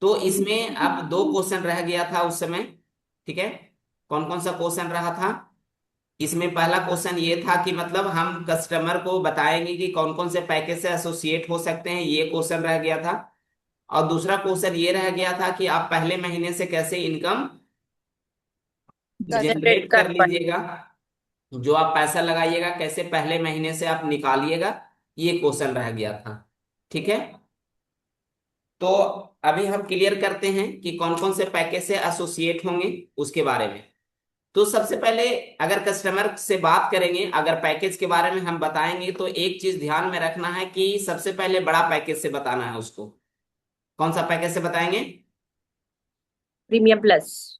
तो इसमें अब दो क्वेश्चन रह गया था उस समय। ठीक है, कौन कौन सा क्वेश्चन रहा था इसमें? पहला क्वेश्चन ये था कि मतलब हम कस्टमर को बताएंगे कि कौन कौन से पैकेज से एसोसिएट हो सकते हैं, ये क्वेश्चन रह गया था। और दूसरा क्वेश्चन ये रह गया था कि आप पहले महीने से कैसे इनकम जनरेट जनरेट कर कर पाए। लीजिएगा, जो आप पैसा लगाइएगा कैसे पहले महीने से आप निकालिएगा, ये क्वेश्चन रह गया था। ठीक है, तो अभी हम क्लियर करते हैं कि कौन कौन से पैकेज से एसोसिएट होंगे उसके बारे में। तो सबसे पहले अगर कस्टमर से बात करेंगे, अगर पैकेज के बारे में हम बताएंगे, तो एक चीज ध्यान में रखना है कि सबसे पहले बड़ा पैकेज से बताना है उसको। कौन सा पैकेज से बताएंगे? Premium plus.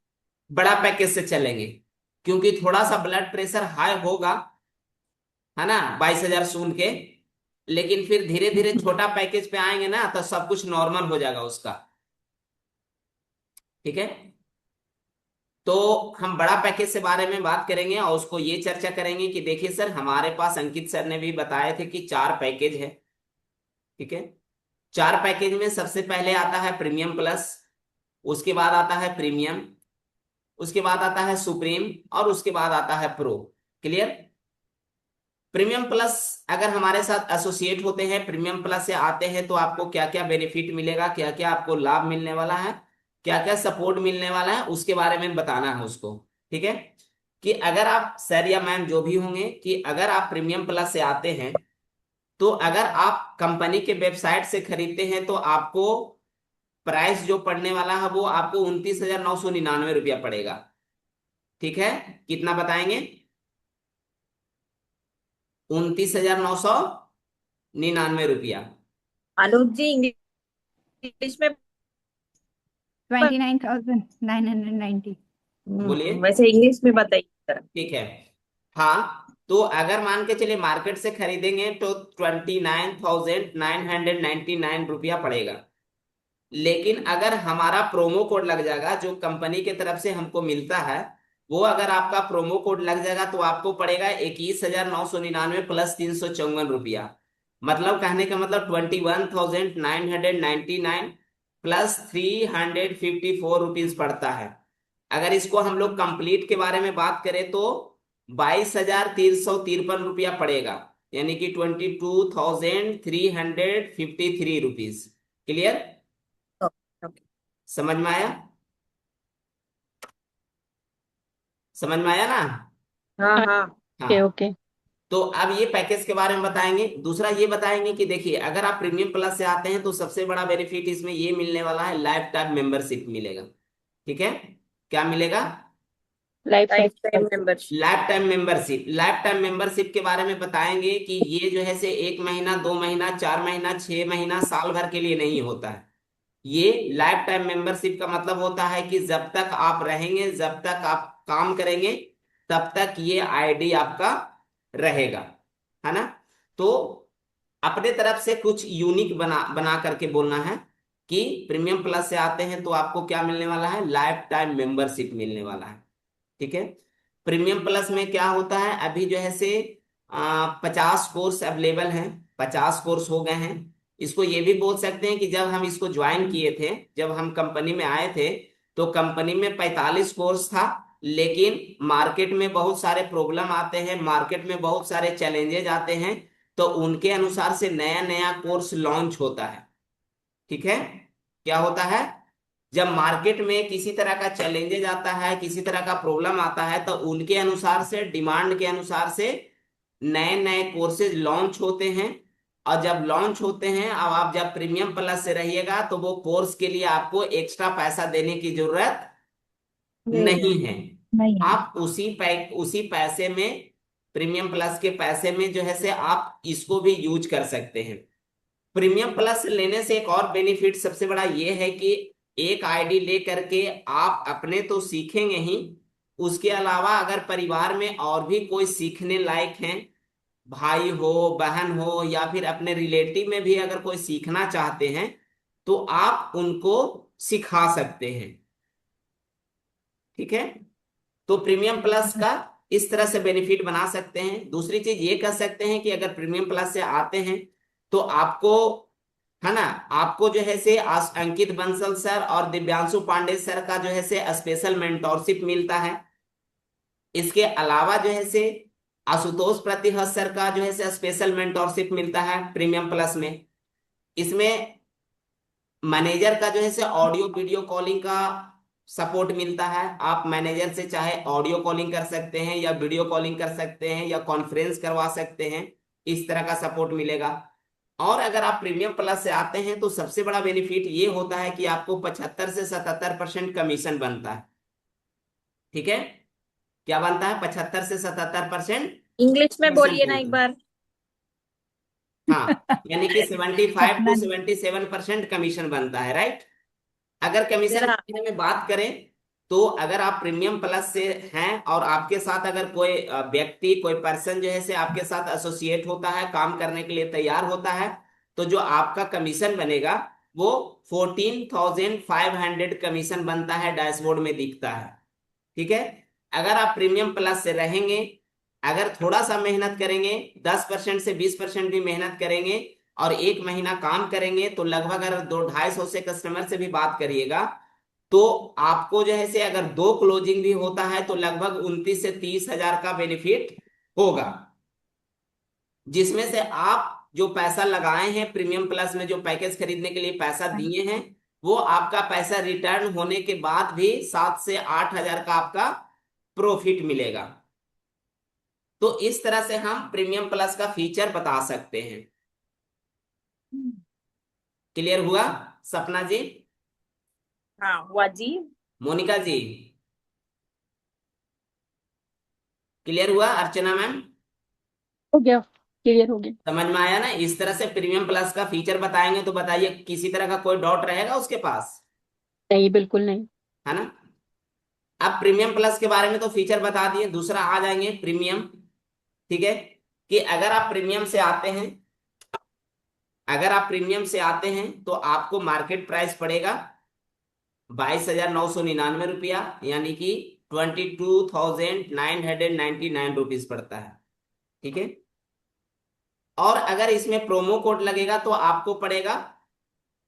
बड़ा पैकेज से चलेंगे, क्योंकि थोड़ा सा ब्लड प्रेशर हाई होगा, है ना, 22,000 सुन के। लेकिन फिर धीरे धीरे छोटा पैकेज पे आएंगे ना, तो सब कुछ नॉर्मल हो जाएगा उसका। ठीक है, तो हम बड़ा पैकेज से बारे में बात करेंगे और उसको ये चर्चा करेंगे कि देखिए सर, हमारे पास अंकित सर ने भी बताए थे कि चार पैकेज है। ठीक है, चार पैकेज में सबसे पहले आता है प्रीमियम प्लस, उसके बाद आता है प्रीमियम, उसके बाद आता है सुप्रीम, और उसके बाद आता है प्रो। क्लियर? प्रीमियम प्लस अगर हमारे साथ एसोसिएट होते हैं, प्रीमियम प्लस से आते हैं, तो आपको क्या क्या बेनिफिट मिलेगा, क्या क्या आपको लाभ मिलने वाला है, क्या क्या सपोर्ट मिलने वाला है, उसके बारे में बताना है उसको। ठीक है, कि अगर आप सर या मैम जो भी होंगे, कि अगर आप प्रीमियम प्लस से आते हैं, तो अगर आप कंपनी के वेबसाइट से खरीदते हैं, तो आपको प्राइस जो पड़ने वाला है वो आपको 29,999 रुपया पड़ेगा। ठीक है, कितना बताएंगे? 29,999 रुपया। अनुज जी, इंग्लिश में 29,990। बोलिए। वैसे इंग्लिश में बताइए जरा। ठीक है, हाँ, तो अगर मान के चलिए मार्केट से खरीदेंगे तो 29,999 रुपया पड़ेगा। लेकिन अगर हमारा प्रोमो कोड लग जाएगा जो कंपनी के तरफ से हमको मिलता है, वो अगर आपका प्रोमो कोड लग जाएगा, तो आपको पड़ेगा 21,999 प्लस 354 रुपया। मतलब कहने का मतलब 21,999 प्लस 354 रुपीज पड़ता है। अगर इसको हम लोग कंप्लीट के बारे में बात करें, तो 22,353 रुपया पड़ेगा, यानी कि 22,353 रुपीज। क्लियर? ओके। समझ में आया? समझ में आया ना? हाँ हाँ। ओके हाँ, ओके। तो अब ये पैकेज के बारे में बताएंगे। दूसरा ये बताएंगे कि देखिए, अगर आप प्रीमियम प्लस से आते हैं, तो सबसे बड़ा बेनिफिट इसमें ये मिलने वाला है, लाइफ टाइम मेंबरशिप मिलेगा। ठीक है, क्या मिलेगा? Life life time time. Membership. Life time membership. Life time membership के बारे में बताएंगे कि ये जो है से 1 महीना, 2 महीना, 4 महीना, 6 महीना, साल भर के लिए नहीं होता है। ये लाइफ टाइम मेंबरशिप का मतलब होता है कि जब तक आप रहेंगे, जब तक आप काम करेंगे, तब तक ये आईडी आपका रहेगा, है ना? तो अपने तरफ से कुछ यूनिक बना बना करके बोलना है कि प्रीमियम प्लस से आते हैं तो आपको क्या मिलने वाला है, लाइफ टाइम मेंबरशिप मिलने वाला है। ठीक है, प्रीमियम प्लस में क्या होता है, अभी जो है से 50 कोर्स अवेलेबल हैं, 50 कोर्स हो गए हैं। इसको ये भी बोल सकते हैं कि जब हम इसको ज्वाइन किए थे, जब हम कंपनी में आए थे, तो कंपनी में 45 कोर्स था। लेकिन मार्केट में बहुत सारे प्रॉब्लम आते हैं, मार्केट में बहुत सारे चैलेंजेज आते हैं, तो उनके अनुसार से नया नया कोर्स लॉन्च होता है। ठीक है, क्या होता है, जब मार्केट में किसी तरह का चैलेंजेज आता है, किसी तरह का प्रॉब्लम आता है, तो उनके अनुसार से, डिमांड के अनुसार से नए नए कोर्सेज लॉन्च होते हैं। और जब लॉन्च होते हैं, अब आप जब प्रीमियम प्लस से रहिएगा, तो वो कोर्स के लिए आपको एक्स्ट्रा पैसा देने की जरूरत नहीं है। नहीं है। नहीं है। आप उसी पैसे में, प्रीमियम प्लस के पैसे में जो है से आप इसको भी यूज कर सकते हैं। प्रीमियम प्लस लेने से एक और बेनिफिट सबसे बड़ा ये है कि एक आईडी ले करके आप अपने तो सीखेंगे ही, उसके अलावा अगर परिवार में और भी कोई सीखने लायक हैं, भाई हो, बहन हो, या फिर अपने रिलेटिव में भी अगर कोई सीखना चाहते हैं, तो आप उनको सिखा सकते हैं। ठीक है, तो प्रीमियम प्लस का इस तरह से बेनिफिट बना सकते हैं। दूसरी चीज ये कह सकते हैं कि अगर प्रीमियम प्लस से आते हैं, तो आपको है ना। आपको जो है से अंकित बंसल सर और दिव्यांशु पांडे सर का जो है से स्पेशल मेंटोरशिप मिलता है। इसके अलावा जो है से आशुतोष प्रतिहत सर का जो है से स्पेशल मेंटोरशिप मिलता है प्रीमियम प्लस में। इसमें मैनेजर का जो है से ऑडियो वीडियो कॉलिंग का सपोर्ट मिलता है। आप मैनेजर से चाहे ऑडियो कॉलिंग कर सकते हैं या वीडियो कॉलिंग कर सकते हैं या कॉन्फ्रेंस करवा सकते हैं, इस तरह का सपोर्ट मिलेगा। और अगर आप प्रीमियम प्लस से आते हैं तो सबसे बड़ा बेनिफिट ये होता है कि आपको 75 से 77% कमीशन बनता है। ठीक है, क्या बनता है? 75 से 77% इंग्लिश में कमीशन बोलिए ना एक बनता है। बार। हाँ, यानी कि 75 to 77% कमीशन बनता है, राइट। अगर कमीशन जरा के बारे में बात करें तो अगर आप प्रीमियम प्लस से हैं और आपके साथ अगर कोई व्यक्ति, कोई पर्सन जो है से आपके साथ एसोसिएट होता है, काम करने के लिए तैयार होता है, तो जो आपका कमीशन बनेगा वो 14,500 कमीशन बनता है, डैशबोर्ड में दिखता है। ठीक है। अगर आप प्रीमियम प्लस से रहेंगे, अगर थोड़ा सा मेहनत करेंगे, 10% से 20% भी मेहनत करेंगे और एक महीना काम करेंगे, तो लगभग अगर 200-250 से कस्टमर से भी बात करिएगा तो आपको जो है से अगर दो क्लोजिंग भी होता है तो लगभग 29 से 30 हजार का बेनिफिट होगा, जिसमें से आप जो पैसा लगाए हैं प्रीमियम प्लस में, जो पैकेज खरीदने के लिए पैसा दिए हैं, वो आपका पैसा रिटर्न होने के बाद भी 7 से 8 हजार का आपका प्रॉफिट मिलेगा। तो इस तरह से हम प्रीमियम प्लस का फीचर बता सकते हैं। क्लियर हुआ सपना जी? हाँ हुआ जी। मोनिका जी क्लियर हुआ? अर्चना मैम हो गया, क्लियर हो गया। समझ में आया ना? इस तरह से प्रीमियम प्लस का फीचर बताएंगे तो बताइए, किसी तरह का कोई डाउट रहेगा उसके पास? नहीं, बिल्कुल नहीं। है ना। अब प्रीमियम प्लस के बारे में तो फीचर बता दिए, दूसरा आ जाएंगे प्रीमियम। ठीक है, कि अगर आप प्रीमियम से आते हैं, अगर आप प्रीमियम से आते हैं तो आपको मार्केट प्राइस पड़ेगा 22,999 रुपया, यानी कि 22,999 रुपीज पड़ता है। ठीक है। और अगर इसमें प्रोमो कोड लगेगा तो आपको पड़ेगा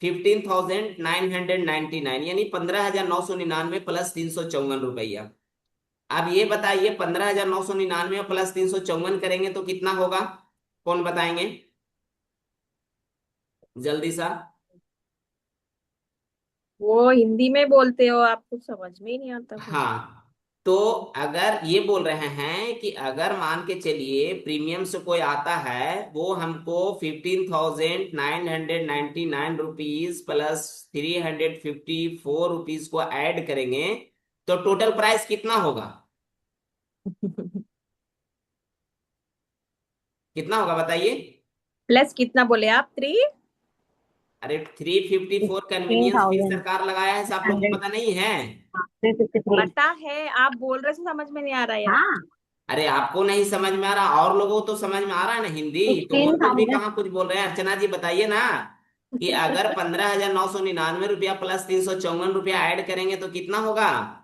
15,999, यानी 15,999 प्लस 354 रुपया। अब ये बताइए, 15,999 प्लस 354 करेंगे तो कितना होगा? कौन बताएंगे जल्दी सा? वो हिंदी में बोलते हो, आपको समझ में ही नहीं आता कुछ। हाँ, तो अगर ये बोल रहे हैं कि अगर मान के चलिए प्रीमियम से कोई आता है, वो हमको 15,999 रुपीज प्लस 354 रुपीज को ऐड करेंगे, तो टोटल प्राइस कितना होगा? कितना होगा बताइए? प्लस कितना बोले आप? थ्री अरे 354 थ्री कन्वीनियंस फीस थाउजेंड सरकार लगाया है, आप लोगों को हंड्रेड पता नहीं है? 353। पता है, आप बोल रहे थे समझ में नहीं आ रहा यार। हाँ, अरे आपको नहीं समझ में आ रहा, और लोगों को तो समझ में आ रहा है ना हिंदी, तो वो सिक्सटीन लोग भी थाउजेंड कहाँ कुछ बोल रहे हैं। अर्चना जी बताइए ना, कि अगर 15,999 रुपया प्लस 354 रुपया ऐड करेंगे तो कितना होगा?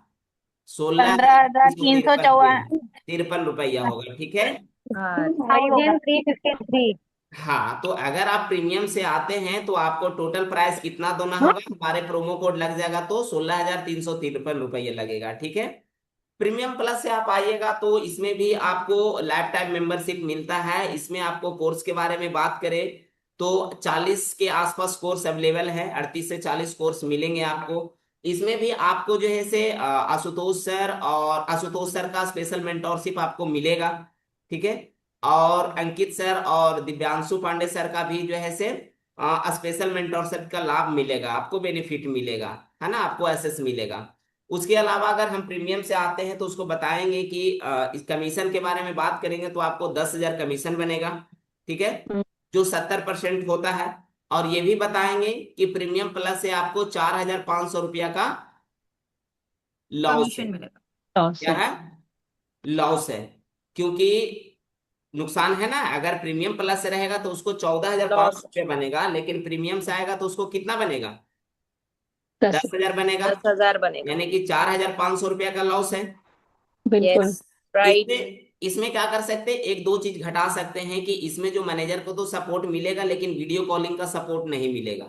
सोलह हजार पंद्रह तीन हजार सौ तीन सौ तिरपन रुपया चौवन तिरपन रुपया होगा। ठीक है। वही होगा। 16,353। हाँ, तो अगर आप प्रीमियम से आते हैं तो आपको टोटल प्राइस कितना देना होगा? हमारे प्रोमो कोड लग जाएगा तो 16,353 रुपये लगेगा। ठीक है। प्रीमियम प्लस से आप आइएगा तो इसमें भी आपको लाइफ टाइम मेंबरशिप मिलता है। इसमें आपको कोर्स के बारे में बात करें तो 40 के आसपास कोर्स अवेलेबल है, 38 से 40 कोर्स मिलेंगे आपको। इसमें भी आपको जो है से आशुतोष सर का स्पेशल मेंटोरशिप आपको मिलेगा। ठीक है। और अंकित सर और दिव्यांशु पांडे सर का भी जो है से स्पेशल मेंटोरशिप का लाभ मिलेगा, आपको बेनिफिट मिलेगा, है ना, आपको एसेस मिलेगा। उसके अलावा अगर हम प्रीमियम से आते हैं तो उसको बताएंगे कि इस कमीशन के बारे में बात करेंगे तो आपको 10 हजार कमीशन बनेगा। ठीक है, जो 70% होता है। और ये भी बताएंगे कि प्रीमियम प्लस से आपको 4,500 रुपया का लॉस है। कमीशन मिलेगा। लॉस क्या है। है? लॉस है, क्योंकि नुकसान है ना। अगर प्रीमियम प्लस से रहेगा तो उसको 14,500 लॉस रुपये बनेगा, लेकिन प्रीमियम से आएगा तो उसको कितना बनेगा? दस। 10 हजार बनेगा, 10,000 बनेगा। यानी कि 4,500 रुपया का लॉस है। यस बिल्कुल। राइट। इसमें इसमें क्या कर सकते हैं, एक दो चीज घटा सकते हैं कि इसमें जो मैनेजर को तो सपोर्ट मिलेगा लेकिन वीडियो कॉलिंग का सपोर्ट नहीं मिलेगा,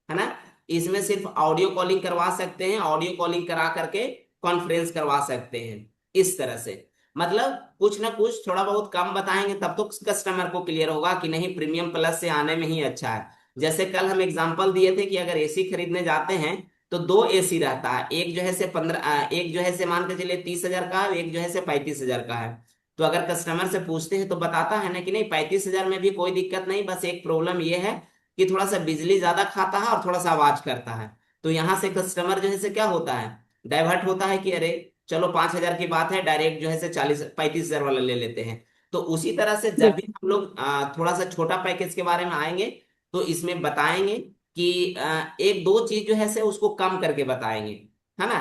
है ना। इसमें सिर्फ ऑडियो कॉलिंग करवा सकते हैं, ऑडियो कॉलिंग करा करके कॉन्फ्रेंस करवा सकते हैं, इस तरह से। मतलब कुछ ना कुछ थोड़ा बहुत कम बताएंगे तब तो कस्टमर को क्लियर होगा कि नहीं, प्रीमियम प्लस से आने में ही अच्छा है। जैसे कल हम एग्जांपल दिए थे कि अगर एसी खरीदने जाते हैं तो दो एसी रहता है, एक जो है से 15, एक जो है से मान के चलिए 30,000 का है, एक जो है से 35,000 का है। तो अगर कस्टमर से पूछते हैं तो बताता है ना कि नहीं, 35,000 में भी कोई दिक्कत नहीं, बस एक प्रॉब्लम ये है कि थोड़ा सा बिजली ज्यादा खाता है और थोड़ा सा आवाज करता है। तो यहाँ से कस्टमर जो है से क्या होता है, डाइवर्ट होता है कि अरे चलो 5,000 की बात है, डायरेक्ट जो है से 35,000 वाला ले लेते हैं। तो उसी तरह से जब भी बिल्कुल हम लोग थोड़ा सा छोटा पैकेज के बारे में आएंगे तो इसमें बताएंगे कि एक दो चीज जो है से उसको कम करके बताएंगे, है ना।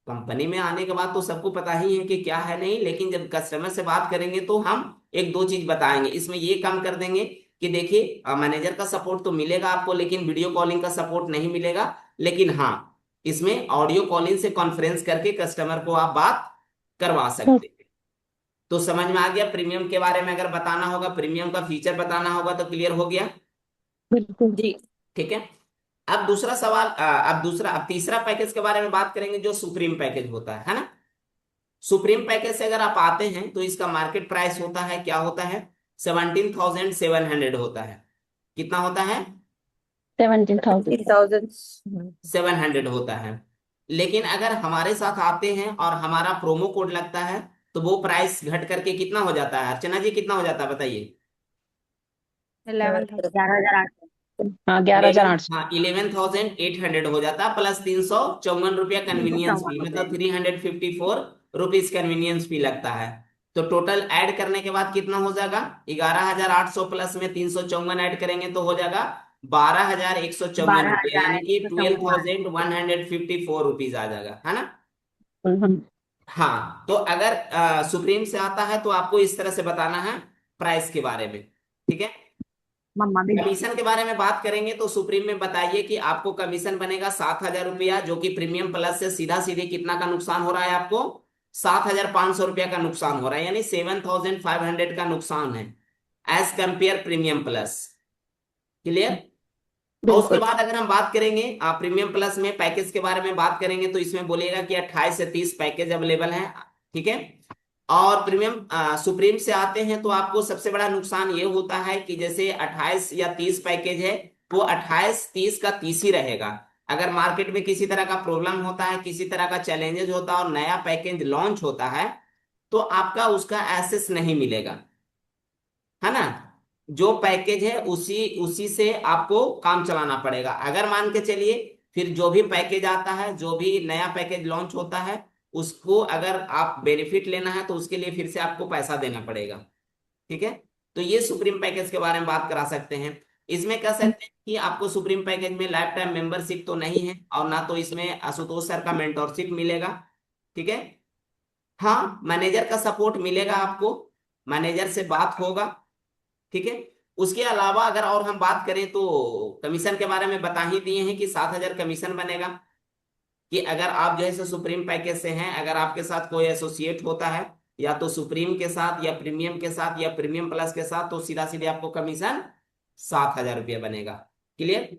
कंपनी में आने के बाद तो सबको पता ही है कि क्या है नहीं, लेकिन जब कस्टमर से बात करेंगे तो हम एक दो चीज बताएंगे, इसमें ये कम कर देंगे कि देखिए मैनेजर का सपोर्ट तो मिलेगा आपको लेकिन वीडियो कॉलिंग का सपोर्ट नहीं मिलेगा, लेकिन हाँ इसमें ऑडियो कॉलिंग से कॉन्फ्रेंस करके कस्टमर को आप बात करवा सकते हैं। तो समझ में आ गया, प्रीमियम के बारे में अगर बताना होगा, प्रीमियम का फीचर बताना होगा तो क्लियर हो गया। बिल्कुल। जी। ठीक है। अब दूसरा सवाल, अब तीसरा पैकेज के बारे में बात करेंगे जो सुप्रीम पैकेज होता है ना। सुप्रीम पैकेज से अगर आप आते हैं तो इसका मार्केट प्राइस होता है, क्या होता है, 17,700 होता है। कितना होता है, 17,000। 30,000। 700 होता है। लेकिन अगर हमारे साथ आते हैं और हमारा प्रोमो कोड लगता है तो वो प्राइस घट करके कितना हो जाता है, अर्चना जी कितना हो जाता है बताइए। 11,000। 11,800। हाँ, 11,800। हाँ 11,800 हो जाता है, प्लस 354 रुपया कन्वीनियंस फी, 354 रुपए। मतलब 354 रुपीज कन्वीनियंस फी लगता है। तो टोटल ऐड करने के बाद कितना हो जाएगा, 11,800 प्लस में 354 ऐड करेंगे तो हो जाएगा 12,154 रुपये, बारह यानी हजार कि एक सौ ट्वेल्व चौवन thousand one hundred fifty four rupees आ जाएगा, है ना। हम। हाँ तो अगर सुप्रीम से आता है तो आपको इस तरह से बताना है प्राइस के बारे में, ठीक है। मम्मा भी। कमीशन के बारे में बात करेंगे तो सुप्रीम में बताइए कि आपको कमीशन बनेगा 7,000 रुपया, जो कि प्रीमियम प्लस से सीधा सीधे कितना का नुकसान हो रहा है आपको, 7,500 रुपया का नुकसान हो रहा है, यानी 7,500 का नुकसान है as compare premium plus. Clear. और उसके बिल्कुल। बाद अगर हम बात करेंगे प्रीमियम प्लस में पैकेज के बारे में बात करेंगे तो इसमें बोलिएगा कि 28 से 30 पैकेज अवेलेबल है, ठीक है। और प्रीमियम सुप्रीम से आते हैं तो आपको सबसे बड़ा नुकसान ये होता है कि जैसे 28 या 30 पैकेज है, वो 28 30 का 30 ही रहेगा। अगर मार्केट में किसी तरह का प्रॉब्लम होता है, किसी तरह का चैलेंजेस होता है और नया पैकेज लॉन्च होता है तो आपका उसका एक्सेस नहीं मिलेगा, है ना। जो पैकेज है उसी उसी से आपको काम चलाना पड़ेगा। अगर मान के चलिए फिर जो भी पैकेज आता है, जो भी नया पैकेज लॉन्च होता है, उसको अगर आप बेनिफिट लेना है तो उसके लिए फिर से आपको पैसा देना पड़ेगा, ठीक है। तो ये सुप्रीम पैकेज के बारे में बात करा सकते हैं। इसमें कह सकते हैं कि आपको सुप्रीम पैकेज में लाइफ टाइम मेंबरशिप तो नहीं है और ना तो इसमें आशुतोष सर का मेंटोरशिप मिलेगा, ठीक है। हाँ मैनेजर का सपोर्ट मिलेगा आपको, मैनेजर से बात होगा, ठीक है। उसके अलावा अगर और हम बात करें तो कमीशन के बारे में बता ही दिए हैं कि 7,000 कमीशन बनेगा। कि अगर आप जो है सो सुप्रीम पैकेज से हैं, अगर आपके साथ कोई एसोसिएट होता है या तो सुप्रीम के साथ या प्रीमियम के साथ या प्रीमियम प्लस के साथ, तो सीधा सीधे आपको कमीशन 7,000 रुपया बनेगा। क्लियर।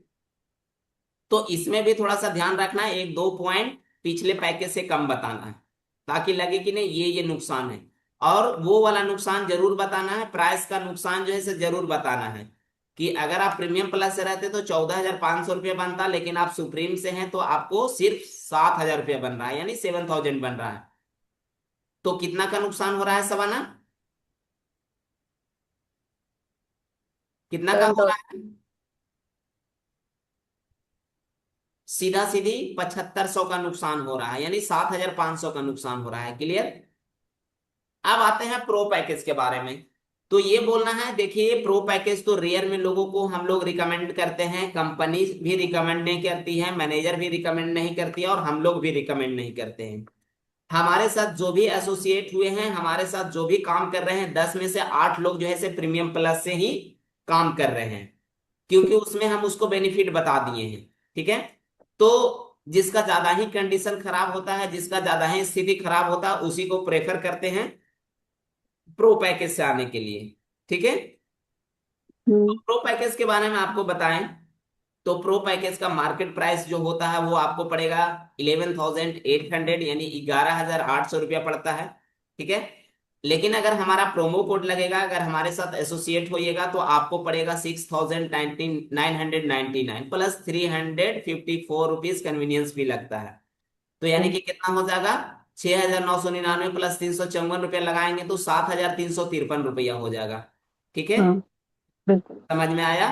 तो इसमें भी थोड़ा सा ध्यान रखना है, एक दो पॉइंट पिछले पैकेज से कम बताना है ताकि लगे कि नहीं ये नुकसान है। और वो वाला नुकसान जरूर बताना है, प्राइस का नुकसान जो है से जरूर बताना है कि अगर आप प्रीमियम प्लस से रहते तो 14,500 रुपया बनता, लेकिन आप सुप्रीम से हैं तो आपको सिर्फ 7,000 रुपया बन रहा है, यानी 7,000 बन रहा है। तो कितना का नुकसान हो रहा है सवाना, कितना का हो 7,000। रहा है, सीधा सीधी 7,500 का नुकसान हो रहा है, यानी 7,500 का नुकसान हो रहा है। क्लियर। अब आते हैं प्रो पैकेज के बारे में। तो ये बोलना है, देखिए प्रो पैकेज तो रेयर में लोगों को हम लोग रिकमेंड करते हैं, कंपनी भी रिकमेंड नहीं करती है, मैनेजर भी रिकमेंड नहीं करती है और हम लोग भी रिकमेंड नहीं करते हैं। हमारे साथ जो भी एसोसिएट हुए हैं, हमारे साथ जो भी काम कर रहे हैं, 10 में से 8 लोग जो है से प्रीमियम प्लस से ही काम कर रहे हैं, क्योंकि उसमें हम उसको बेनिफिट बता दिए हैं, ठीक है। तो जिसका ज्यादा ही कंडीशन खराब होता है, जिसका ज्यादा ही स्थिति खराब होता है, उसी को प्रेफर करते हैं प्रो पैकेज से आने के लिए। ठीक है, तो हम्म। प्रो पैकेज के बारे में आपको बताएं तो प्रो पैकेज का मार्केट प्राइस जो होता है वो आपको पड़ेगा 11,800, यानी 11,800 रुपया पड़ता है। ठीक है, लेकिन अगर हमारा प्रोमो कोड लगेगा, अगर हमारे साथ एसोसिएट होइएगा तो आपको पड़ेगा 6,999 प्लस 354 रुपीज कन्वीनियंस फी लगता है। तो यानी कि कितना हो जाएगा, 6,999 प्लस 354 रुपया लगाएंगे तो 7,353 रुपया हो जाएगा। ठीक है, हाँ बिल्कुल। समझ में आया,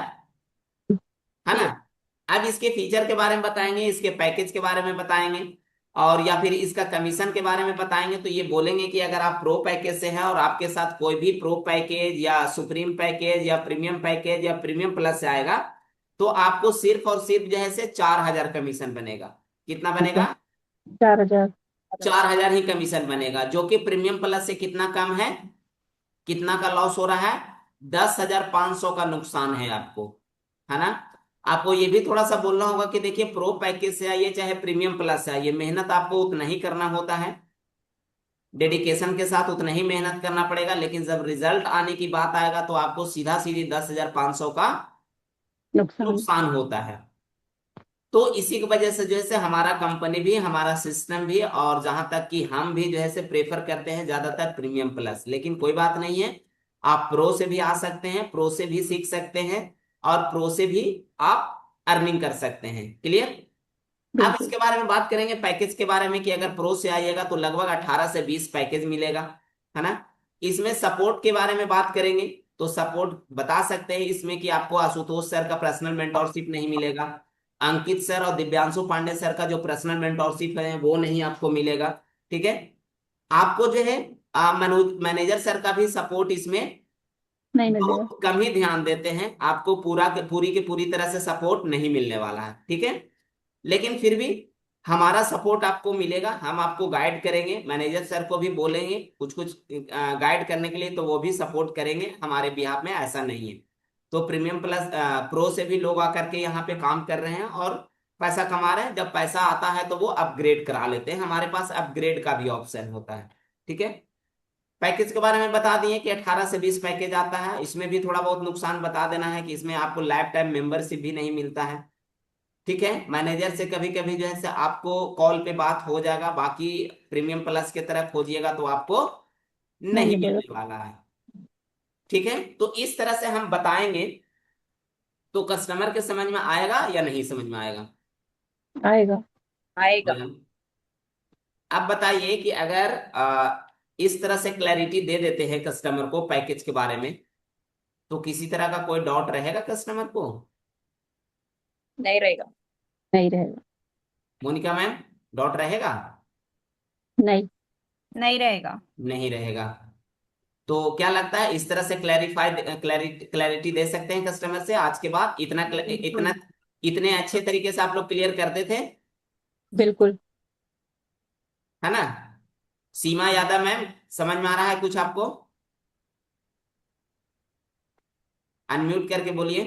है ना। अब इसके फीचर के बारे में बताएंगे, इसके पैकेज के बारे में बताएंगे, और या फिर इसका कमीशन के बारे में बताएंगे। तो ये बोलेंगे कि अगर आप प्रो पैकेज से हैं और आपके साथ कोई भी प्रो पैकेज या सुप्रीम पैकेज या प्रीमियम पैकेज या प्रीमियम प्लस से आएगा तो आपको सिर्फ और सिर्फ जो है से 4,000 कमीशन बनेगा। कितना अच्छा, बनेगा, 4,000। 4,000 ही कमीशन बनेगा, जो कि प्रीमियम प्लस से कितना कम है, कितना का लॉस हो रहा है, 10,500 का नुकसान है आपको, है ना। आपको ये भी थोड़ा सा बोलना होगा कि देखिए प्रो पैकेज से आइए चाहे प्रीमियम प्लस से आइए, मेहनत आपको उतना ही करना होता है, डेडिकेशन के साथ उतना ही मेहनत करना पड़ेगा, लेकिन जब रिजल्ट आने की बात आएगा तो आपको सीधा सीधी 10,500 का नुकसान। नुकसान होता है। तो इसी की वजह से जो है से हमारा कंपनी भी, हमारा सिस्टम भी, और जहां तक कि हम भी जो है से प्रेफर करते हैं ज्यादातर प्रीमियम प्लस। लेकिन कोई बात नहीं है, आप प्रो से भी आ सकते हैं, प्रो से भी सीख सकते हैं, और प्रो से भी आप अर्निंग कर सकते हैं। क्लियर। अब बिल्कुल। इसके बारे में बात करेंगे पैकेज के बारे में कि अगर प्रो से आइएगा तो लगभग 18 से 20 पैकेज मिलेगा, है ना। इसमें सपोर्ट के बारे में बात करेंगे तो सपोर्ट बता सकते हैं इसमें कि आपको आशुतोष सर का पर्सनल मेंटोरशिप नहीं मिलेगा, अंकित सर और दिव्यांशु पांडे सर का जो पर्सनल मेंटोरशिप है वो नहीं आपको मिलेगा। ठीक है, आपको जो है मैनेजर सर का भी सपोर्ट इसमें नहीं मिलेगा। बहुत कम ही ध्यान देते हैं, आपको पूरी की पूरी तरह से सपोर्ट नहीं मिलने वाला है। ठीक है, लेकिन फिर भी हमारा सपोर्ट आपको मिलेगा, हम आपको गाइड करेंगे, मैनेजर सर को भी बोलेंगे कुछ कुछ गाइड करने के लिए, तो वो भी सपोर्ट करेंगे हमारे बिहाफ में, ऐसा नहीं है। तो प्रीमियम प्लस प्रो से भी लोग आकर के यहाँ पे काम कर रहे हैं और पैसा कमा रहे हैं। जब पैसा आता है तो वो अपग्रेड करा लेते हैं, हमारे पास अपग्रेड का भी ऑप्शन होता है। ठीक है, पैकेज के बारे में बता दिए कि 18 से 20 पैकेज आता है। इसमें भी थोड़ा बहुत नुकसान बता देना है कि इसमें आपको लाइफ टाइम मेंबरशिप भी नहीं मिलता है। ठीक है, मैनेजर से कभी कभी जो है से आपको कॉल पे बात हो जाएगा, बाकी प्रीमियम प्लस की तरफ खोजिएगा तो आपको नहीं नहीं मिलेगा। मिलने वाला है। ठीक है, तो इस तरह से हम बताएंगे तो कस्टमर के समझ में आएगा या नहीं समझ में आएगा। आएगा। आएगा। अब बताइए कि अगर इस तरह से क्लैरिटी दे देते हैं कस्टमर को पैकेज के बारे में तो किसी तरह का कोई डाउट रहेगा कस्टमर को। नहीं रहेगा। नहीं रहेगा। मोनिका मैम, डाउट रहेगा। नहीं। नहीं रहेगा। नहीं रहेगा। तो क्या लगता है इस तरह से क्लैरिटी दे सकते हैं कस्टमर से आज के बाद, इतना बिल्कुल। इतने अच्छे तरीके से आप लोग क्लियर करते थे, बिल्कुल। है ना। सीमा यादव मैम, समझ में आ रहा है कुछ आपको, अनम्यूट करके बोलिए।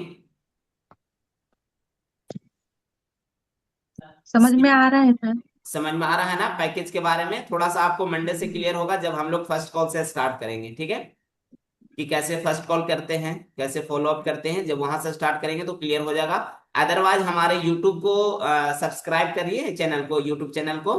समझ में आ रहा है सर। समझ में आ रहा है ना, पैकेज के बारे में थोड़ा सा आपको मंडे से क्लियर होगा जब हम लोग फर्स्ट कॉल से स्टार्ट करेंगे। ठीक है, कि कैसे फर्स्ट कॉल करते हैं, कैसे फॉलो अप करते हैं, जब वहां से स्टार्ट करेंगे तो क्लियर हो जाएगा। अदरवाइज हमारे यूट्यूब को सब्सक्राइब करिए, चैनल को, यूट्यूब चैनल को।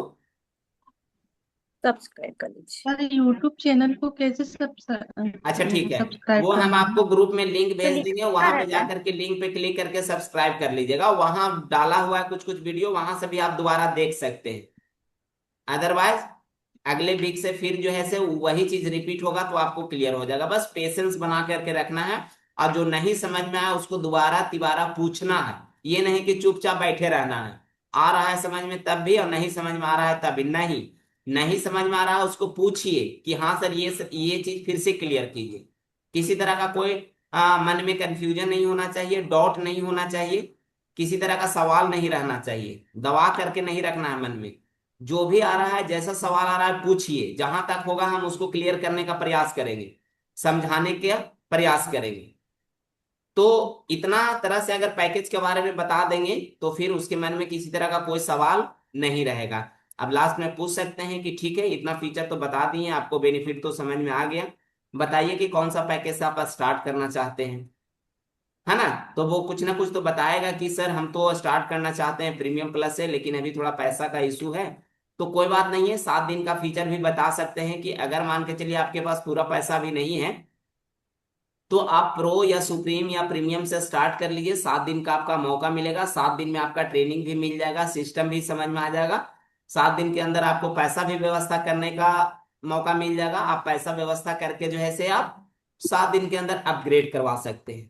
सब्सक्राइब कर लीजिए। सर यूट्यूब चैनल को कैसे अच्छा ठीक है, सब्सक्राइब वो हम करना है? आपको ग्रुप में लिंक तो भेज लिखा देंगे, वहां पे रहता है। जाकर के लिंक पे क्लिक करके सब्सक्राइब कर लीजिएगा, वहां डाला हुआ है कुछ कुछ वीडियो, वहां से भी आप दोबारा देख सकते हैं। अदरवाइज अगले वीक से फिर जो है से वही चीज रिपीट होगा तो आपको क्लियर हो जाएगा। बस पेशेंस बना करके रखना है, और जो नहीं समझ में आया उसको दोबारा तिबारा पूछना है, ये नहीं कि चुपचाप बैठे रहना है। आ रहा है समझ में तब भी, और नहीं समझ में आ रहा है तब भी नहीं। नहीं समझ में आ रहा है उसको पूछिए कि हाँ सर ये चीज फिर से क्लियर कीजिए। किसी तरह का कोई मन में कंफ्यूजन नहीं होना चाहिए, डाउट नहीं होना चाहिए, किसी तरह का सवाल नहीं रहना चाहिए, दबा करके नहीं रखना है मन में। जो भी आ रहा है, जैसा सवाल आ रहा है पूछिए, जहां तक होगा हम उसको क्लियर करने का प्रयास करेंगे, समझाने का प्रयास करेंगे। तो इतना तरह से अगर पैकेज के बारे में बता देंगे तो फिर उसके मन में किसी तरह का कोई सवाल नहीं रहेगा। अब लास्ट में पूछ सकते हैं कि ठीक है इतना फीचर तो बता दिए, आपको बेनिफिट तो समझ में आ गया, बताइए कि कौन सा पैकेज से आप स्टार्ट करना चाहते हैं, है ना। तो वो कुछ ना कुछ तो बताएगा कि सर हम तो स्टार्ट करना चाहते हैं प्रीमियम प्लस से, लेकिन अभी थोड़ा पैसा का इशू है। तो कोई बात नहीं है, 7 दिन का फीचर भी बता सकते हैं कि अगर मान के चलिए आपके पास पूरा पैसा भी नहीं है तो आप प्रो या सुप्रीम या प्रीमियम से स्टार्ट कर लीजिए। 7 दिन का आपका मौका मिलेगा, 7 दिन में आपका ट्रेनिंग भी मिल जाएगा, सिस्टम भी समझ में आ जाएगा। 7 दिन के अंदर आपको पैसा भी व्यवस्था करने का मौका मिल जाएगा। आप पैसा व्यवस्था करके जो है से आप 7 दिन के अंदर अपग्रेड करवा सकते हैं,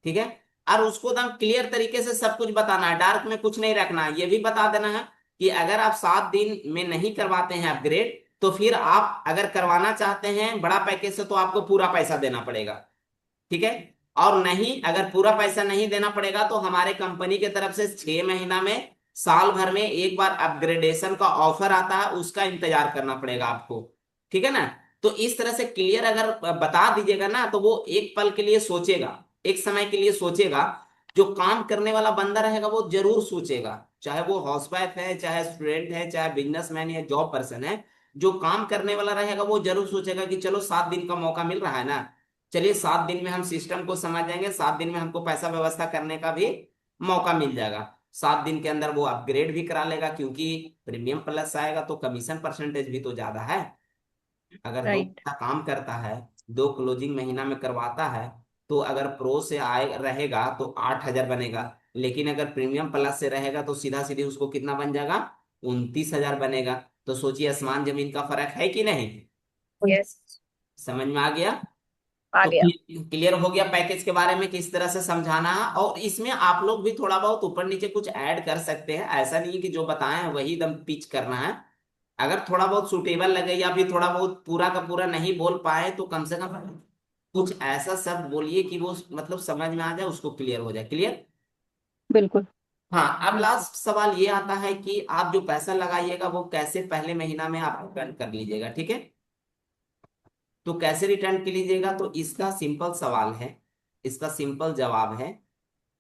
ठीक है। और उसको एकदम क्लियर तरीके से सब कुछ बताना है, डार्क में कुछ नहीं रखना है। ये भी बता देना है कि अगर आप 7 दिन में नहीं करवाते हैं अपग्रेड तो फिर आप अगर करवाना चाहते हैं बड़ा पैकेज से तो आपको पूरा पैसा देना पड़ेगा, ठीक है। और नहीं, अगर पूरा पैसा नहीं देना पड़ेगा तो हमारे कंपनी की तरफ से 6 महीना में, साल भर में एक बार अपग्रेडेशन का ऑफर आता है, उसका इंतजार करना पड़ेगा आपको, ठीक है ना। तो इस तरह से क्लियर अगर बता दीजिएगा ना तो वो एक पल के लिए सोचेगा, एक समय के लिए सोचेगा। जो काम करने वाला बंदा रहेगा वो जरूर सोचेगा, चाहे वो हाउसवाइफ है, चाहे स्टूडेंट है, चाहे बिजनेसमैन या जॉब पर्सन है। जो काम करने वाला रहेगा वो जरूर सोचेगा कि चलो 7 दिन का मौका मिल रहा है ना, चलिए 7 दिन में हम सिस्टम को समझ जाएंगे, 7 दिन में हमको पैसा व्यवस्था करने का भी मौका मिल जाएगा। 7 दिन के अंदर वो अपग्रेड भी करा लेगा, क्योंकि प्रीमियम प्लस आएगा तो कमीशन परसेंटेज भी तो ज्यादा है। अगर 2 राइट। महीना काम करता है, 2 क्लोजिंग महीना में करवाता है, तो अगर प्रो से आए रहेगा तो 8,000 बनेगा। लेकिन अगर प्रीमियम प्लस से रहेगा तो सीधा सीधे उसको कितना बन जाएगा, 29,000 बनेगा। तो सोचिए आसमान जमीन का फर्क है कि नहीं। यस। समझ में आ गया। आ तो गया। क्लियर हो गया पैकेज के बारे में किस तरह से समझाना है। और इसमें आप लोग भी थोड़ा बहुत ऊपर नीचे कुछ ऐड कर सकते हैं, ऐसा नहीं है कि जो बताएं हैं वही एकदम पिच करना है। अगर थोड़ा बहुत सुटेबल लगे या फिर थोड़ा बहुत पूरा का पूरा नहीं बोल पाए तो कम से कम कुछ ऐसा शब्द बोलिए कि वो मतलब समझ में आ जाए, उसको क्लियर हो जाए। क्लियर। बिल्कुल। हाँ, अब लास्ट सवाल ये आता है कि आप जो पैसा लगाइएगा वो कैसे पहले महीना में आप रिटर्न कर लीजिएगा, ठीक है। तो कैसे रिटर्न कर लीजिएगा, तो इसका सिंपल सवाल है, इसका सिंपल जवाब है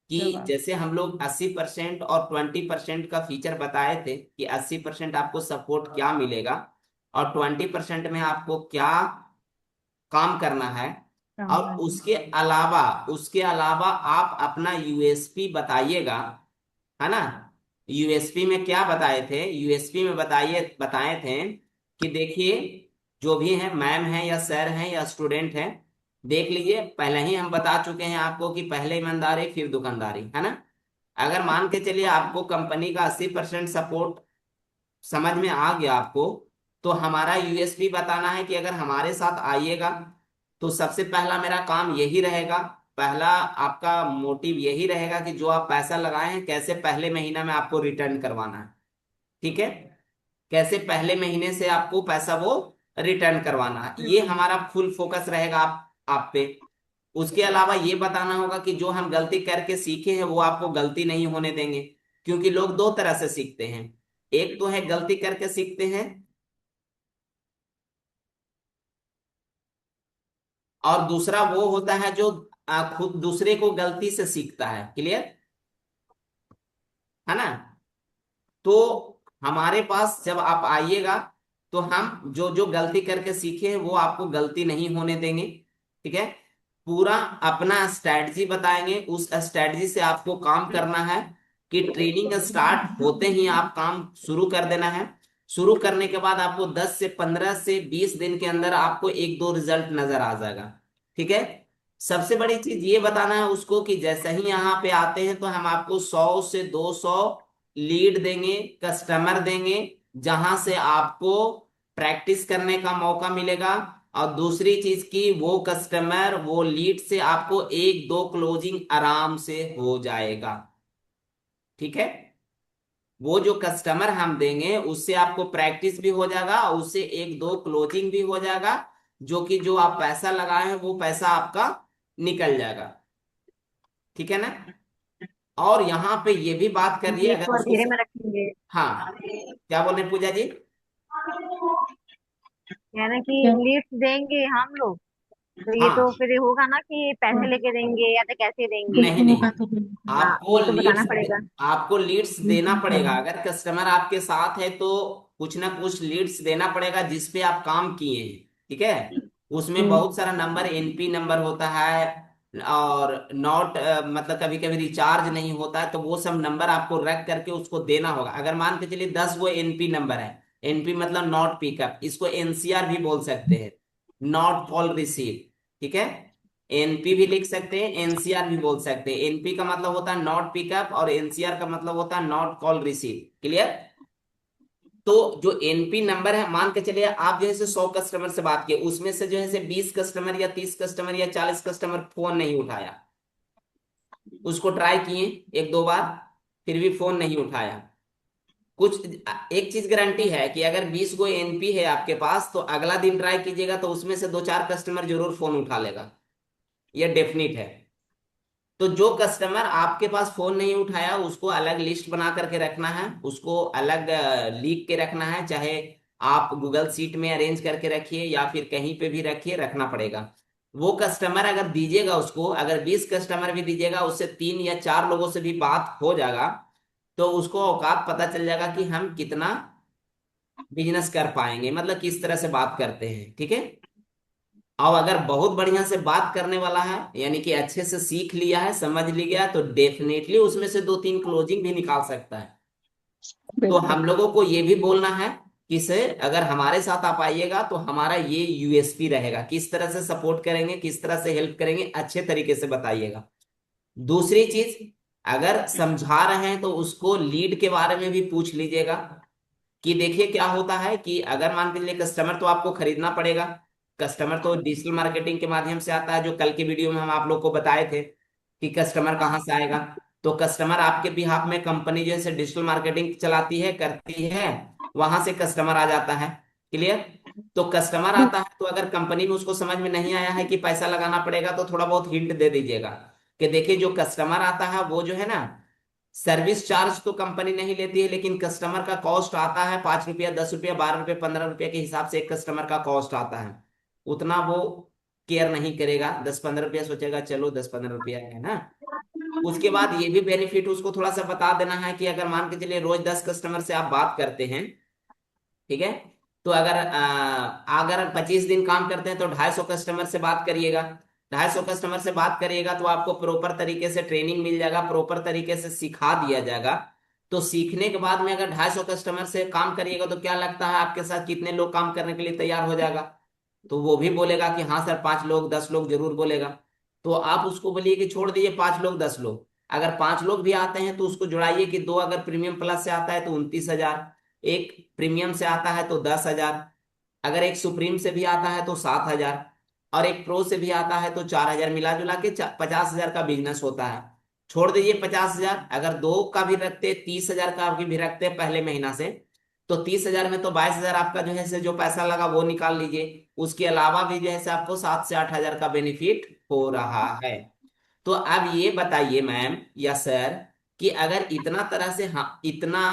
कि जवाब। जैसे हम लोग 80% और 20% का फीचर बताए थे कि 80% आपको सपोर्ट क्या मिलेगा और 20% में आपको क्या काम करना है। काम और करना। उसके अलावा आप अपना यूएसपी बताइएगा, है ना। यूएसपी में क्या बताए थे, यूएसपी में बताए थे कि देखिए, जो भी है मैम है या सर है या स्टूडेंट है, देख लीजिए पहले ही हम बता चुके हैं आपको कि पहले ईमानदारी फिर दुकानदारी, है ना। अगर मान के चलिए आपको कंपनी का 80% सपोर्ट समझ में आ गया आपको, तो हमारा यूएसपी बताना है कि अगर हमारे साथ आइएगा तो सबसे पहला मेरा काम यही रहेगा, पहला आपका मोटिव यही रहेगा कि जो आप पैसा लगाए हैं कैसे पहले महीना में आपको रिटर्न करवाना है, ठीक है। कैसे पहले महीने से आपको पैसा वो रिटर्न करवाना है, ये हमारा फुल फोकस रहेगा आप पे। उसके अलावा ये बताना होगा कि जो हम गलती करके सीखे हैं वो आपको गलती नहीं होने देंगे, क्योंकि लोग 2 तरह से सीखते हैं। एक तो है गलती करके सीखते हैं, और दूसरा वो होता है जो खुद दूसरे को गलती से सीखता है। क्लियर, है ना। तो हमारे पास जब आप आइएगा तो हम जो जो गलती करके सीखे हैं वो आपको गलती नहीं होने देंगे, ठीक है। पूरा अपना स्ट्रैटेजी बताएंगे, उस स्ट्रैटेजी से आपको काम करना है कि ट्रेनिंग स्टार्ट होते ही आप काम शुरू कर देना है। शुरू करने के बाद आपको 10 से 15 से 20 दिन के अंदर आपको एक दो रिजल्ट नजर आ जाएगा, ठीक है। सबसे बड़ी चीज ये बताना है उसको कि जैसे ही यहाँ पे आते हैं तो हम आपको 100 से 200 लीड देंगे, कस्टमर देंगे, जहां से आपको प्रैक्टिस करने का मौका मिलेगा। और दूसरी चीज की वो कस्टमर वो लीड से आपको एक दो क्लोजिंग आराम से हो जाएगा, ठीक है। वो जो कस्टमर हम देंगे उससे आपको प्रैक्टिस भी हो जाएगा और उससे एक दो क्लोजिंग भी हो जाएगा, जो कि जो आप पैसा लगाए हैं वो पैसा आपका निकल जाएगा, ठीक है ना। और यहाँ पे ये भी बात करिए जी, अगर तो उसको अंधेरे में रखेंगे। हाँ, क्या बोल रहे हैं पूजा जी। यानी कि क्या? लीड्स देंगे हम लोग, तो ये तो हाँ, फिर होगा ना कि पैसे हाँ, लेके देंगे या तो कैसे देंगे। नहीं कुछ नहीं, होगा तो बिल्कुल। हाँ, आपको ये तो बताना लीड्स पड़ेगा। आपको लीड्स देना बिल्कुल पड़ेगा। हाँ। अगर कस्टमर आपके साथ है तो कुछ ना कुछ लीड्स देना पड़ेगा जिस पे आप काम किए हैं, ठीक है। उसमें बहुत सारा नंबर एनपी नंबर होता है, और नॉट मतलब कभी कभी रिचार्ज नहीं होता है, तो वो सब नंबर आपको रख करके उसको देना होगा। अगर मान के चलिए 10 वो एनपी नंबर है, एनपी मतलब नॉट पिकअप, इसको एनसीआर भी बोल सकते हैं, नॉट कॉल रिसीव। ठीक है, एनपी भी लिख सकते हैं, एनसीआर भी बोल सकते हैं। एनपी का मतलब होता है नॉट पिकअप और एनसीआर का मतलब होता है नॉट कॉल रिसीव। क्लियर? तो जो एनपी नंबर है, मान के चलिए आप जो है से 100 कस्टमर से बात किए, उसमें से जो है से 20 कस्टमर या 30 कस्टमर या 40 कस्टमर फोन नहीं उठाया, उसको ट्राई किए एक दो बार, फिर भी फोन नहीं उठाया। कुछ एक चीज गारंटी है कि अगर 20 गो एनपी है आपके पास, तो अगला दिन ट्राई कीजिएगा तो उसमें से दो चार कस्टमर जरूर फोन उठा लेगा, यह डेफिनेट है। तो जो कस्टमर आपके पास फोन नहीं उठाया, उसको अलग लिस्ट बना करके रखना है, उसको अलग लिख के रखना है, चाहे आप गूगल सीट में अरेंज करके रखिए या फिर कहीं पे भी रखिए, रखना पड़ेगा। वो कस्टमर अगर दीजिएगा उसको, अगर 20 कस्टमर भी दीजिएगा, उससे 3 या 4 लोगों से भी बात हो जाएगा, तो उसको औकात पता चल जाएगा कि हम कितना बिजनेस कर पाएंगे, मतलब किस तरह से बात करते हैं। ठीक है, और अगर बहुत बढ़िया से बात करने वाला है, यानी कि अच्छे से सीख लिया है, समझ लिया, तो डेफिनेटली उसमें से दो तीन क्लोजिंग भी निकाल सकता है। तो बिल्कुल। हम लोगों को ये भी बोलना है कि सर अगर हमारे साथ आप आइएगा तो हमारा ये यूएसपी रहेगा, किस तरह से सपोर्ट करेंगे, किस तरह से हेल्प करेंगे, अच्छे तरीके से बताइएगा। दूसरी चीज, अगर समझा रहे हैं तो उसको लीड के बारे में भी पूछ लीजिएगा, कि देखिए क्या होता है कि अगर मान के चलिए कस्टमर तो आपको खरीदना पड़ेगा, कस्टमर तो डिजिटल मार्केटिंग के माध्यम से आता है, जो कल के वीडियो में हम आप लोग को बताए थे कि कस्टमर कहाँ से आएगा। तो कस्टमर आपके बिहाफ में कंपनी जैसे डिजिटल मार्केटिंग चलाती है, करती है, वहां से कस्टमर आ जाता है। क्लियर? तो कस्टमर आता है तो अगर कंपनी में उसको समझ में नहीं आया है कि पैसा लगाना पड़ेगा, तो थोड़ा बहुत हिंट दे दीजिएगा कि देखिए जो कस्टमर आता है वो जो है ना, सर्विस चार्ज तो कंपनी नहीं लेती है, लेकिन कस्टमर का कॉस्ट आता है 5 रुपया, 10 रुपया, 12 रुपया, 15 रुपया के हिसाब से एक कस्टमर का कॉस्ट आता है। उतना वो केयर नहीं करेगा, 10-15 रुपया सोचेगा चलो 10-15 रुपया है ना। उसके बाद ये भी बेनिफिट उसको थोड़ा सा बता देना है कि अगर मान के चलिए रोज 10 कस्टमर से आप बात करते हैं, ठीक है, तो अगर 25 दिन काम करते हैं तो 250 कस्टमर से बात करिएगा। 250 कस्टमर से बात करिएगा तो आपको प्रॉपर तरीके से ट्रेनिंग मिल जाएगा, प्रॉपर तरीके से सिखा दिया जाएगा। तो सीखने के बाद में अगर 250 कस्टमर से काम करिएगा, तो क्या लगता है आपके साथ कितने लोग काम करने के लिए तैयार हो जाएगा? तो वो भी बोलेगा कि हाँ सर 5 लोग 10 लोग जरूर बोलेगा। तो आप उसको बोलिए कि छोड़ दीजिए 5 लोग 10 लोग, अगर 5 लोग भी आते हैं तो उसको जुड़ाइए कि दो अगर प्रीमियम प्लस से आता है तो 29,000, एक प्रीमियम से आता है तो 10,000, अगर एक सुप्रीम से भी आता है तो 7,000, और एक प्रो से भी आता है तो 4,000, मिला जुला के 50,000 का बिजनेस होता है। छोड़ दीजिए 50,000, अगर दो का भी रखते, 30,000 का भी रखते पहले महीना से, तो 30,000 में तो 22,000 आपका जो है से जो पैसा लगा वो निकाल लीजिए। उसके अलावा भी जो है से आपको 7 से 8 हजार का बेनिफिट हो रहा है। तो अब ये बताइए मैम या सर, कि अगर इतना तरह से, हाँ इतना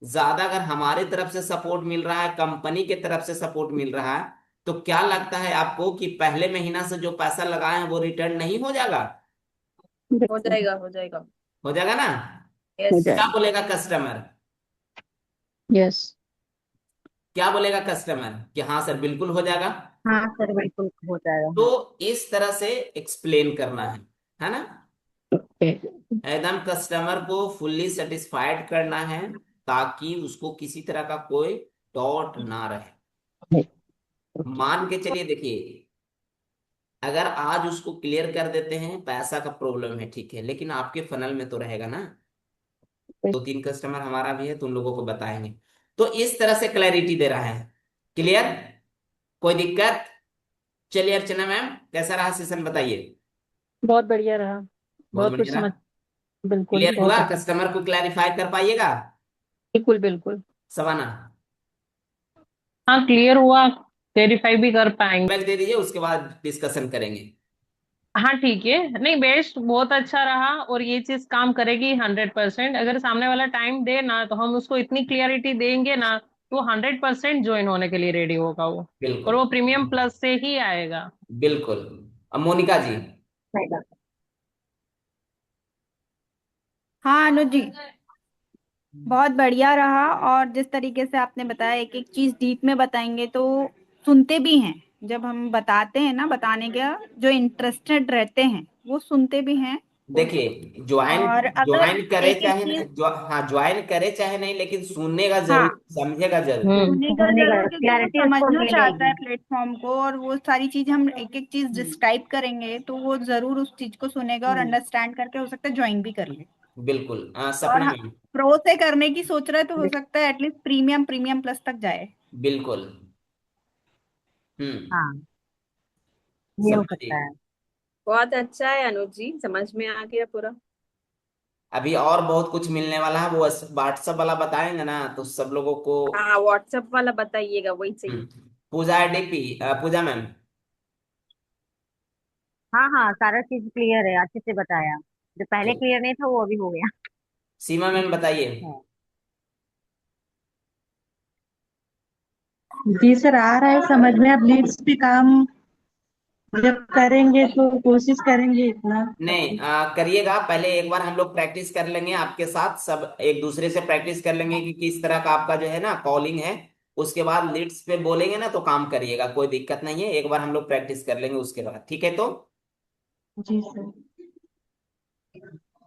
ज्यादा अगर हमारे तरफ से सपोर्ट मिल रहा है, कंपनी के तरफ से सपोर्ट मिल रहा है, तो क्या लगता है आपको कि पहले महीना से जो पैसा लगाए हैं वो रिटर्न नहीं हो जाएगा? हो बिल्कुल जाएगा, हो जाएगा। हो जाएगा ना? हो यस। क्या जाएगा। बोलेगा कस्टमर? यस। क्या बोलेगा कस्टमर कि हाँ सर बिल्कुल हो जाएगा? हाँ सर, बिल्कुल हो जाएगा। तो इस तरह से एक्सप्लेन करना है ना, ओके। एकदम कस्टमर को फुल्ली सेटिस्फाइड करना है, ताकि उसको किसी तरह का कोई डाउट ना रहे। मान के चलिए देखिए, अगर आज उसको क्लियर कर देते हैं, पैसा का प्रॉब्लम है ठीक है, लेकिन आपके फनल में तो रहेगा ना, 2-3 कस्टमर हमारा भी है तो उन लोगों को बताएंगे। तो इस तरह से क्लैरिटी दे रहा है। क्लियर? कोई दिक्कत? चलिए अर्चना मैम, कैसा रहा सेशन बताइए। बहुत बढ़िया रहा। बहुत बहुत कुछ बढ़िया रहा? समझ। बिल्कुल क्लियर बहुत हुआ? अच्छा। कस्टमर को क्लैरिफाई कर पाइएगा बिल्कुल बिल्कुल। सवाना? हाँ क्लियर हुआ। वेरीफाई भी कर पाएंगे। बैक दे दीजिए, उसके बाद डिस्कशन करेंगे। हाँ ठीक है। नहीं बेस्ट बहुत अच्छा रहा, और ये चीज काम करेगी 100%। अगर सामने वाला टाइम दे ना, तो हम उसको इतनी क्लियरिटी देंगे ना, तो 100% ज्वाइन होने के लिए रेडी होगा वो। और बिल्कुल वो प्रीमियम प्लस से ही आएगा। बिल्कुल। अब मोनिका जी। सही बात। हाँ अनुज जी, बहुत बढ़िया रहा। और जिस तरीके से आपने बताया, एक एक चीज डीप में बताएंगे तो सुनते भी हैं। जब हम बताते हैं ना, बताने का जो इंटरेस्टेड रहते हैं वो सुनते भी हैं कोर्स। देखिए, ज्वाइन और अगर ज्वाइन करे एक एक चाहे चीज, हाँ, ज्वाइन करे चाहे नहीं, लेकिन सुनने का हाँ, जरूर, समझेगा जरूर। सुनेगा सुनने का जरूर क्योंकि वो क्लैरिटी उसको समझना चाहता है मिलेगी। प्लेटफॉर्म को, और वो सारी चीज हम एक एक चीज डिस्क्राइब करेंगे तो वो जरूर उस चीज को सुनेगा और अंडरस्टैंड करके हो सकता है ज्वाइन भी कर ले। बिल्कुल। और सपना मैम। प्रो से करने की सोच रहा है तो हो सकता है एटलीस्ट प्रीमियम प्रीमियम प्लस तक जाए। बिल्कुल। हम्म। हाँ, ये हो सपना जी, सकता है। बहुत अच्छा है अनुज जी, समझ में आ गया पूरा। अभी और बहुत कुछ मिलने वाला है, वो व्हाट्सएप वाला बताएंगे ना तो सब लोगों को। हाँ, व्हाट्सएप वाला बताइएगा, वही चाहिए। पूजा डीपी, पूजा मैम। हाँ हाँ, सारा चीज क्लियर है, अच्छे से बताया। जो पहले तो क्लियर नहीं था वो अभी हो गया। सीमा मैम बताइए। है। जी सर, आ रहा है समझ में। अब लीड्स पे काम जब करेंगे तो कोशिश करेंगे इतना सब नहीं, कुछ। करिएगा। पहले एक बार हम लोग प्रैक्टिस कर लेंगे आपके साथ, सब एक दूसरे से प्रैक्टिस कर लेंगे कि किस तरह का आपका जो है ना कॉलिंग है। उसके बाद लीड्स पे बोलेंगे ना तो काम करिएगा, कोई दिक्कत नहीं है। एक बार हम लोग प्रैक्टिस कर लेंगे उसके बाद, ठीक है तो। जी सर।